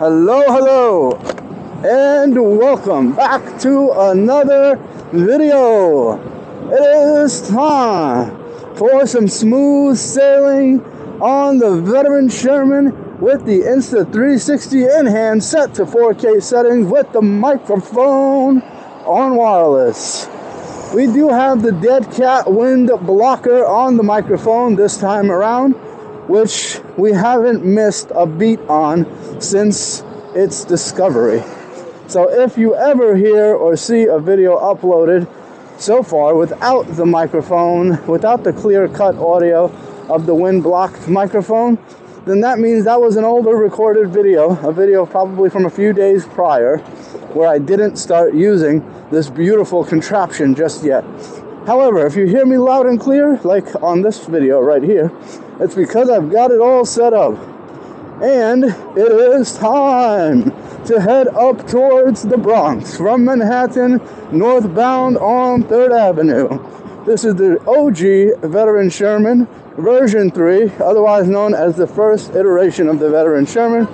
Hello, and welcome back to another video. It is time for some smooth sailing on the Veteran Sherman with the Insta360 in hand, set to 4K settings with the microphone on wireless. We do have the Dead Cat wind blocker on the microphone this time around, which we haven't missed a beat on since its discovery. So if you ever hear or see a video uploaded so far without the microphone, without the clear-cut audio of the wind-blocked microphone, then that means that was an older recorded video, a video probably from a few days prior, where I didn't start using this beautiful contraption just yet. However, if you hear me loud and clear, like on this video right here, it's because I've got it all set up. And it is time to head up towards the Bronx from Manhattan, northbound on 3rd Avenue. This is the OG Veteran Sherman, version 3, otherwise known as the first iteration of the Veteran Sherman,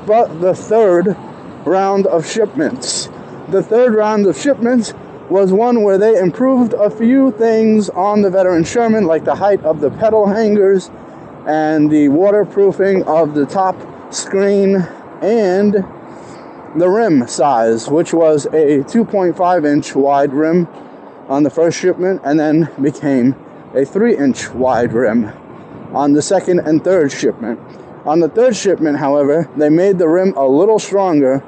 but the third round of shipments. The third round of shipments was one where they improved a few things on the Veteran Sherman, like the height of the pedal hangers and the waterproofing of the top screen and the rim size, which was a 2.5-inch wide rim on the first shipment and then became a 3-inch wide rim on the second and third shipment. On the third shipment, however, they made the rim a little stronger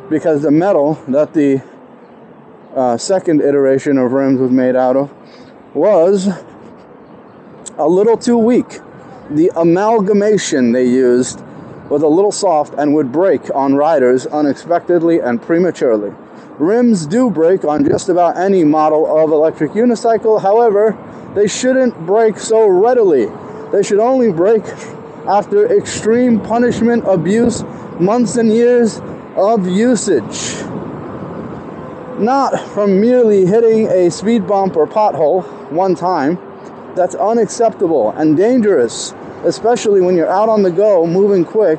because the metal that the second iteration of rims was made out of was a little too weak. The amalgamation they used was a little soft and would break on riders unexpectedly and prematurely. Rims do break on just about any model of electric unicycle. However, they shouldn't break so readily. They should only break after extreme punishment, abuse, months and years of usage. Not from merely hitting a speed bump or pothole one time. That's unacceptable and dangerous, especially when you're out on the go, moving quick,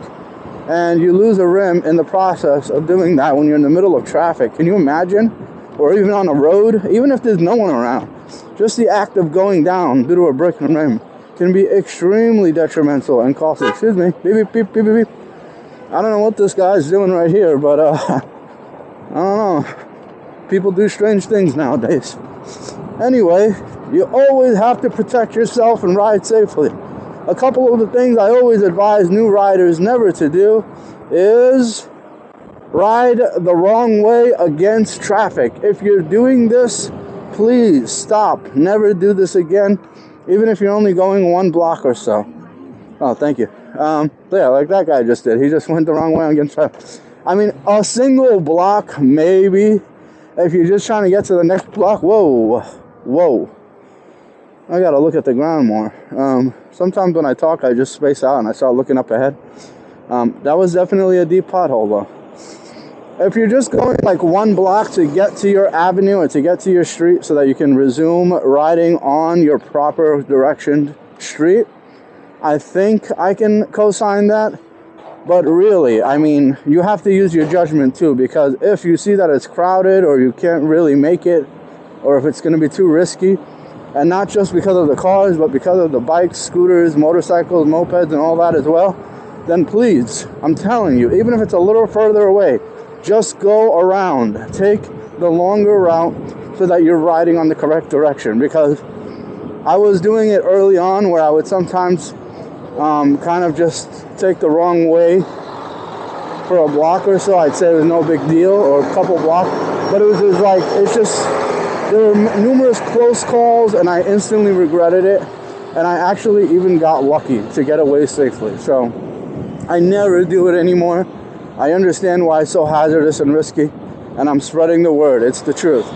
and you lose a rim in the process of doing that when you're in the middle of traffic. Can you imagine? Or even on a road, even if there's no one around. Just the act of going down due to a broken rim can be extremely detrimental and costly. Excuse me. Beep, beep, beep, beep, beep. I don't know what this guy's doing right here, but I don't know. People do strange things nowadays. Anyway, you always have to protect yourself and ride safely. A couple of the things I always advise new riders never to do is ride the wrong way against traffic. If you're doing this, please stop. Never do this again, even if you're only going one block or so. Oh, thank you. Yeah, like that guy just did. He just went the wrong way against traffic. I mean, a single block, maybe. If you're just trying to get to the next block, whoa. I gotta look at the ground more. Sometimes when I talk, I just space out and I start looking up ahead. That was definitely a deep pothole, though. If you're just going like one block to get to your avenue or to get to your street so that you can resume riding on your proper directioned street, I think I can co-sign that. But really, I mean, you have to use your judgment too, because if you see that it's crowded or you can't really make it, or if it's going to be too risky, and not just because of the cars, but because of the bikes, scooters, motorcycles, mopeds, and all that as well, then please, I'm telling you, even if it's a little further away, just go around. Take the longer route so that you're riding on the correct direction. Because I was doing it early on where I would sometimes kind of just take the wrong way for a block or so. I'd say it was no big deal, or a couple blocks, but it was just like, it's just, there were numerous close calls and I instantly regretted it, and I actually even got lucky to get away safely. So I never do it anymore. I understand why it's so hazardous and risky, and I'm spreading the word. It's the truth.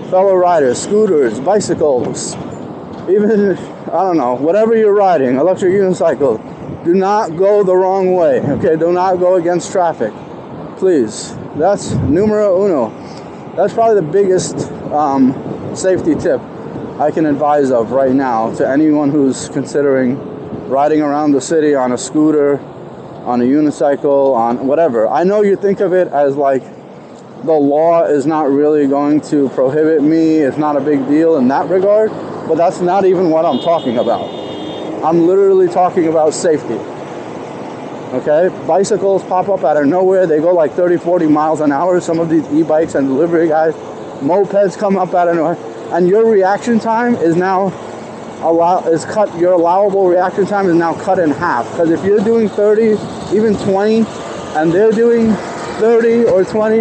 Fellow riders, scooters, bicycles, even, I don't know, whatever you're riding, electric unicycle, do not go the wrong way, okay? Do not go against traffic, please. That's numero uno. That's probably the biggest safety tip I can advise of right now to anyone who's considering riding around the city on a scooter on a unicycle, on whatever. I know you think of it as like the law is not really going to prohibit me. It's not a big deal in that regard, but that's not even what I'm talking about. I'm literally talking about safety. Okay, bicycles pop up out of nowhere. They go like 30, 40 miles an hour. Some of these e-bikes and delivery guys, mopeds come up out of nowhere, and your reaction time is now cut. Your allowable reaction time is now cut in half. Because if you're doing 30, even 20, and they're doing 30 or 20,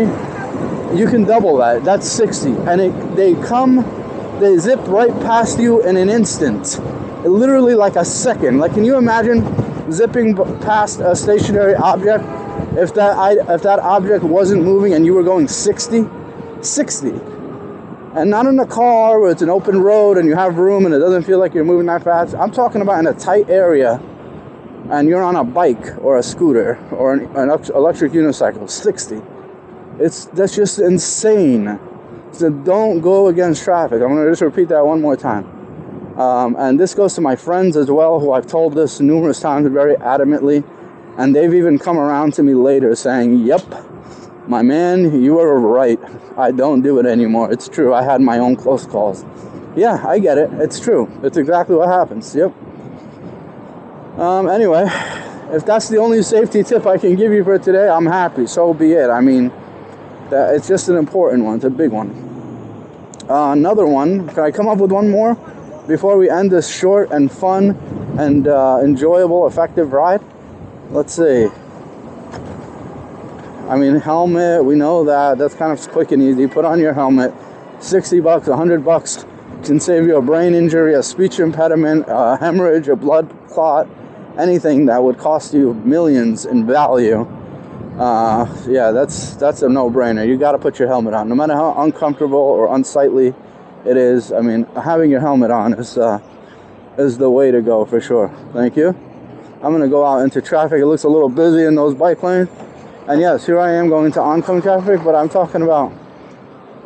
you can double that. That's 60, and they zip right past you in an instant. Literally like a second. Like, can you imagine zipping past a stationary object if that object wasn't moving and you were going 60, and not in a car where it's an open road and you have room and it doesn't feel like you're moving that fast. I'm talking about in a tight area and you're on a bike or a scooter or an electric unicycle, 60. That's just insane. So don't go against traffic. I'm going to just repeat that one more time. And this goes to my friends as well, who I've told this numerous times very adamantly. And they've even come around to me later saying, yep, my man, you were right. I don't do it anymore. It's true. I had my own close calls. Yeah, I get it. It's true. It's exactly what happens. Yep. Anyway, if that's the only safety tip I can give you for today, I'm happy. So be it. I mean, it's just an important one. It's a big one. Another one. Can I come up with one more before we end this short and fun and enjoyable, effective ride? Let's see. I mean, helmet, we know that. That's kind of quick and easy. Put on your helmet. $60, $100 can save you a brain injury, a speech impediment, a hemorrhage, a blood clot, anything that would cost you millions in value. Yeah, that's a no-brainer. You got to put your helmet on, no matter how uncomfortable or unsightly it is. I mean, having your helmet on is the way to go for sure. Thank you. I'm gonna go out into traffic. It looks a little busy in those bike lanes, and yes, here I am going into oncoming traffic, but I'm talking about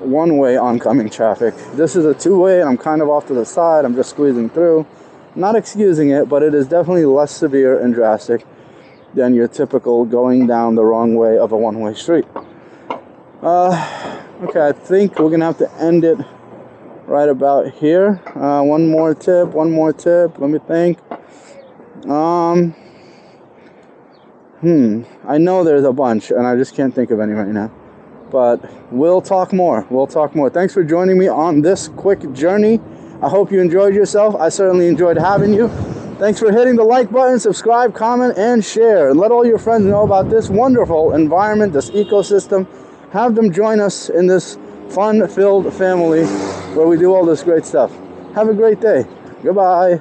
one-way oncoming traffic. This is a two-way, and I'm kind of off to the side. I'm just squeezing through. Not excusing it, but it is definitely less severe and drastic than your typical going down the wrong way of a one-way street. Okay, I think we're gonna have to end it right about here. One more tip. Let me think. I know there's a bunch, and I just can't think of any right now. But we'll talk more. Thanks for joining me on this quick journey. I hope you enjoyed yourself. I certainly enjoyed having you. Thanks for hitting the like button, subscribe, comment, and share. And let all your friends know about this wonderful environment, this ecosystem. Have them join us in this fun-filled family where we do all this great stuff. Have a great day. Goodbye.